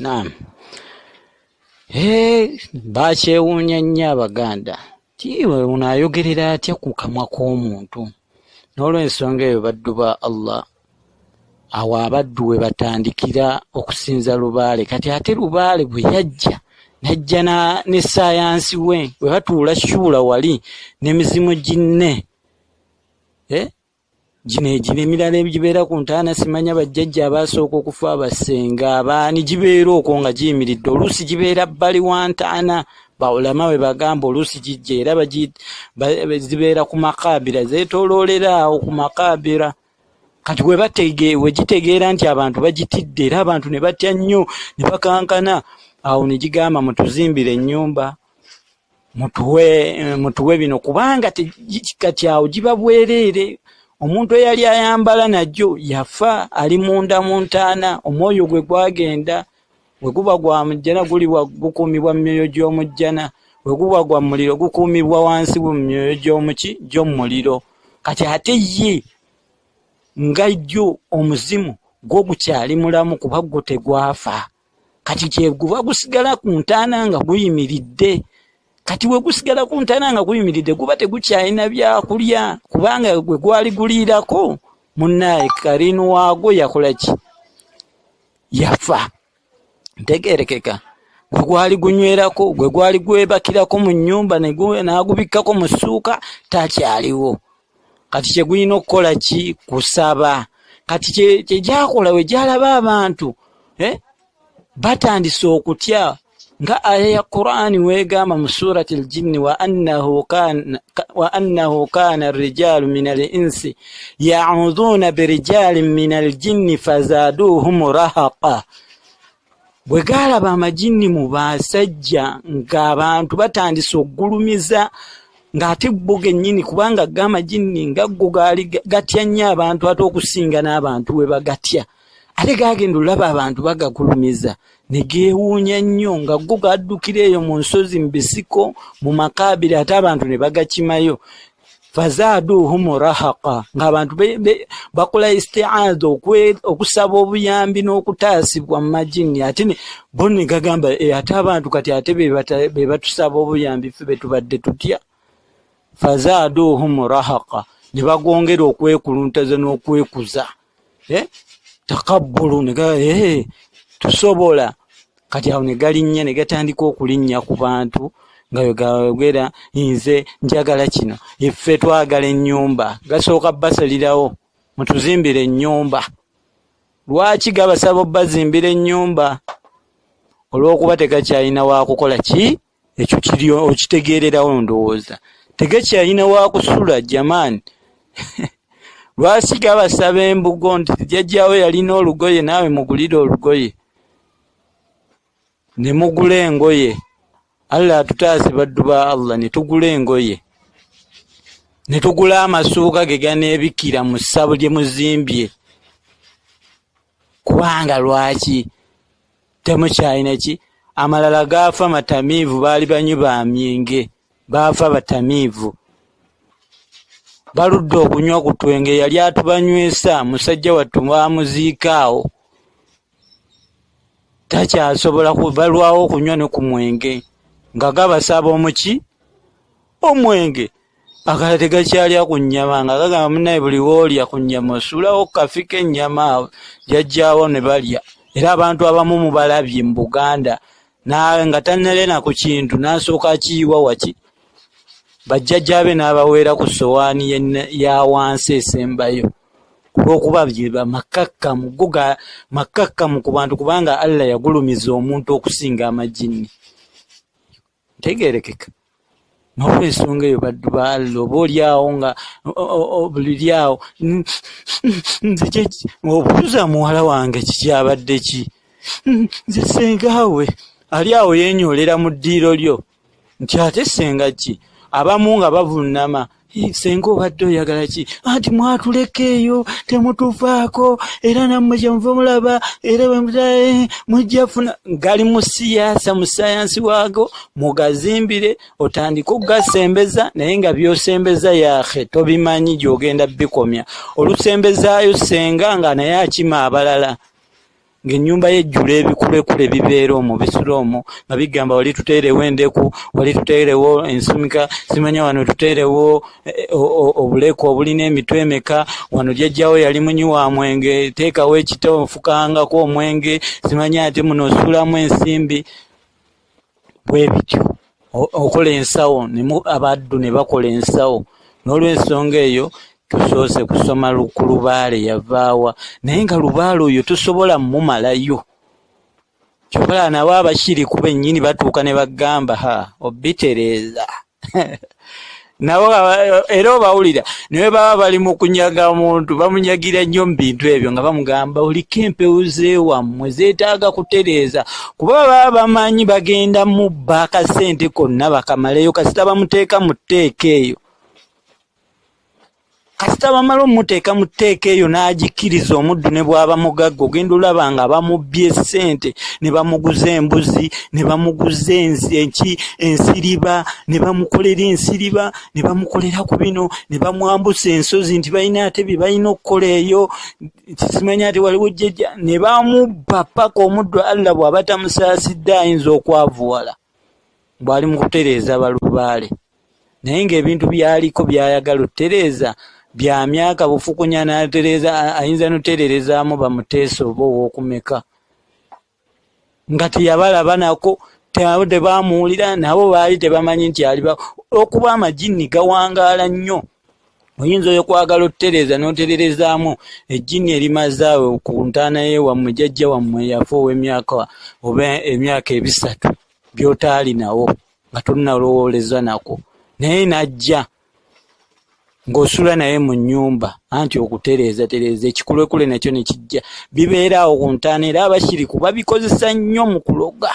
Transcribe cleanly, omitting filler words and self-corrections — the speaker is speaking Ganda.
Naam. Bakyewuunya nnyo Abaganda. Tiwe unaayogerera atya ku kamwa k'omuntu? N'olw'ensonga eyo baddu ba Allah, awo abaddu we batandikira okusinza Lubaale. Kati ate Lubaale bwe yajja najja ne saayansi we batuula shuula wali n'emizimu ginne gino emirala egibeera ku ntaana simanya bajjajja abasooka okufa abasenga abaani gibeera okwo nga giyimiridde, oluusi gibeera bbali wa ntaana. Baulama we bagamba oluusi gijja era zibeera ku makaabira, zeetooloolera awo ku makaabira. Kati we gitegeera nti abantu bagitidde era abantu ne batya nnyo ne bakankana, awo ne gigamba mutuzimbire ennyumba mutuwe bino, kubanga kati awo giba bwereere. Omuntu eyali ayambala najjo yafa, ali munda mu ntaana, omwoyo gwe gwagenda. Bwe guba gwa mujjana gukuumibwa mu myoyo gy'omujjana, bwe guba gwa muliro gukuumibwa wansi mu myoyo gy'omuliro. Kati ate ye nga jjo omuzimu gwo gukyali mulamu kuba gwo tegwafa. Kati guba gusigala ku ntaana nga guyimiridde. Kati we gusigala ku ntaana nga guyimiridde guba tegukyalina byakulya, kubanga gwe gwali guliirako munnaye kaliinu waagwo yakola ki? Yafa. Ntegeerekeka. Gwe gwali gunywerako, gwe gwali gwebakirako mu nnyumba n'agubikkako mu ssuuka, takyaliwo. Kati kye gulina okukola ki? Kusaba. Kati kye gyakola we gyalaba abantu batandise okutya, nga aya ya Qur'ani weegamba mu surati al-Jinni, wa annahu kana rijalu min al-insi ya'udhuna birijalin min al-jinni fazaduhum rahaqa. Bwe gaalaba amajinni mu basajja ng'abantu batandise okugulumiza, ng'ate bo gennyini kubanga g'amajinni nga go gatya nnyo abantu ate okusinga n'abantu we bagatya. Ate gaagenda olaba abantu bagagulumiza ne geewuunya nnyo nga go gaddukira eyo mu nsozi, mu bisiko, mu makaabira, ate abantu ne bagakimayo. Fazaaduhum rahaqa, ng'abantu bakola isti'aadha okusaba obuyambi n'okutaasibwa mu majinni. Ate bo ne gagamba ate abantu kati ate be batusaba obuyambi ffe be tubadde tutya. Fazaaduhum rahaqa, ne bagongera okwekuluntaza n'okwekuza. Takabbulu ne tusobola. Kati awo ne galinnya ne gatandika okulinnya ku bantu nga yo gawegera, nze njagala kino, iffe twagala ennyumba. Gasooka basalirawo mutuzimbire ennyumba. Lwaki gabasaba bazimbira ennyumba? Olw'okuba tegakyalina wakukola ki? Ekyo kiri okitegeererawo ndowooza. Tegakyalina wakusula jamaani. Lwaki gabasaba embugo nti jjajjaawe yalina olugoye naawe mugulire olugoye, ne mugula engoye. Allah atutaase baddu ba Allah, ne tugula engoye, ne tugula amasuuka ge ganeebikira mu ssabo lye muzimbye. Kubanga lwaki? Temukyalina ki? Amalala gaafa matamiivu, baali banywi ba myenge, baafa batamiivu. Baludde okunywa ku twenge, yali atubanywesa musajja wattu bamuziikaawo, takyasobola kubalwawo okunywa ne ku mwenge, nga gabasaba omuki? Omwenge. Akala tegakyalya ku nnyama, nga gagamba munnaye buli woolya ku nnyama osulawo kafi k'ennyama, jajjaawo ne balya. Era abantu abamu mubalabye mu Buganda nga tannalena ku kintu n'asooka akiyiwa waki? Bajjajjaabe n'abaweera ku sowaani ya wansi esembayo, olw'okuba byeba makakkamu, makakkamu ku bantu, kubanga Allah yagulumiza omuntu okusinga amajinni. Ntegeerekeka. N'olw'ensonga eyo baddu ba Allah, oba oliawo nga buliryawo obuuza muwala wange kikyabadde ki? Nze sengaawe ali awo yeenyoolera mu ddiiro lyo nti ate senga ki? Abamu nga bavunnama, senga obadde oyagala ki? Anti mwatuleka eyo temutuvaako, era nammwe kyemuva mulaba, era mujja funa. Gali mu siyaasa, mu sayansi waago, mugazimbire otandika okugasembeza, naye nga byosembeza yaahe tobimanyi gy'ogenda bikomya. Olusembezaayo senga nga naye akima abalala. ng'ennyumba yejjula ebikulekule bibeera omwo bisula omwo nga bigamba wali tuteerewo endeku, wali tuteerewo ensumika, simanya wano tuteerewo obuleko obulina emitwe emeka, wano jjajjawo yali munyi wa mwenge, teekawo ekito ofukangako omwenge, simanya ate muno osulamu ensimbi. Bwe bityo okola ensawo, abaddu ne bakola ensawo. N'olw'ensonga eyo tusoose kusoma ku Lubaale yavaawa, naye nga Lubaale oyo tosobola mumalayo. Kyokka nabo Abashiriku bennyini batuuka ne bagamba obitereeza nabo era obawulira ne baba bali mu kunyaga muntu bamunyagira nnyo mu bintu ebyo nga bamugamba oliko empewo z'ewammwe zeetaaga kutereeza, kuba baba bamanyi bagenda mubba akasente konna bakamaleyo kasita bamuteeka mu tteeka eyo. Kasita bamala omuteeka mu tteeka eyo n'agikkiriza omuddu ne bw'aba mugagga ogenda olaba nga bamubbye ssente, ne bamuguza embuzi, ne bamuguza ensiriba, ne bamukolera ensiriba, ne bamukolera ku bino, ne bamwambusa ensozi nti balina ate bye balina okukola eyo, simanya ate waliwo jjajja, ne bamubba paka omuddu Allah bw'aba tamusaasidde ayinza okwavuwala bw'ali mu kutereeza Balubaale. Naye ng'ebintu byaliko byayagala otereeza bya myaka bufukunya n'atereeza, ayinza n'otereerezaamu bamuteesa oba ow'okumeka nga teyabalaba nako tebamuwulira, nabo baali tebamanyi nti okuba amajjini gawangaala nnyo. Oyinza okwagala otereeza n'otereerezaamu ejjini erimazaawe ku ntaana y'ewammwe jjajja wammwe yafa ow'emyaka oba emyaka 3 by'otaali nawo nga tonnalowooleza nako, naye najja ng'osula naye mu nnyumba anti okutereeza ekikulekule nakyo ne kijja bibeera awo ku ntaana. Era Abashiriku babikozesa nnyo mu kuloga.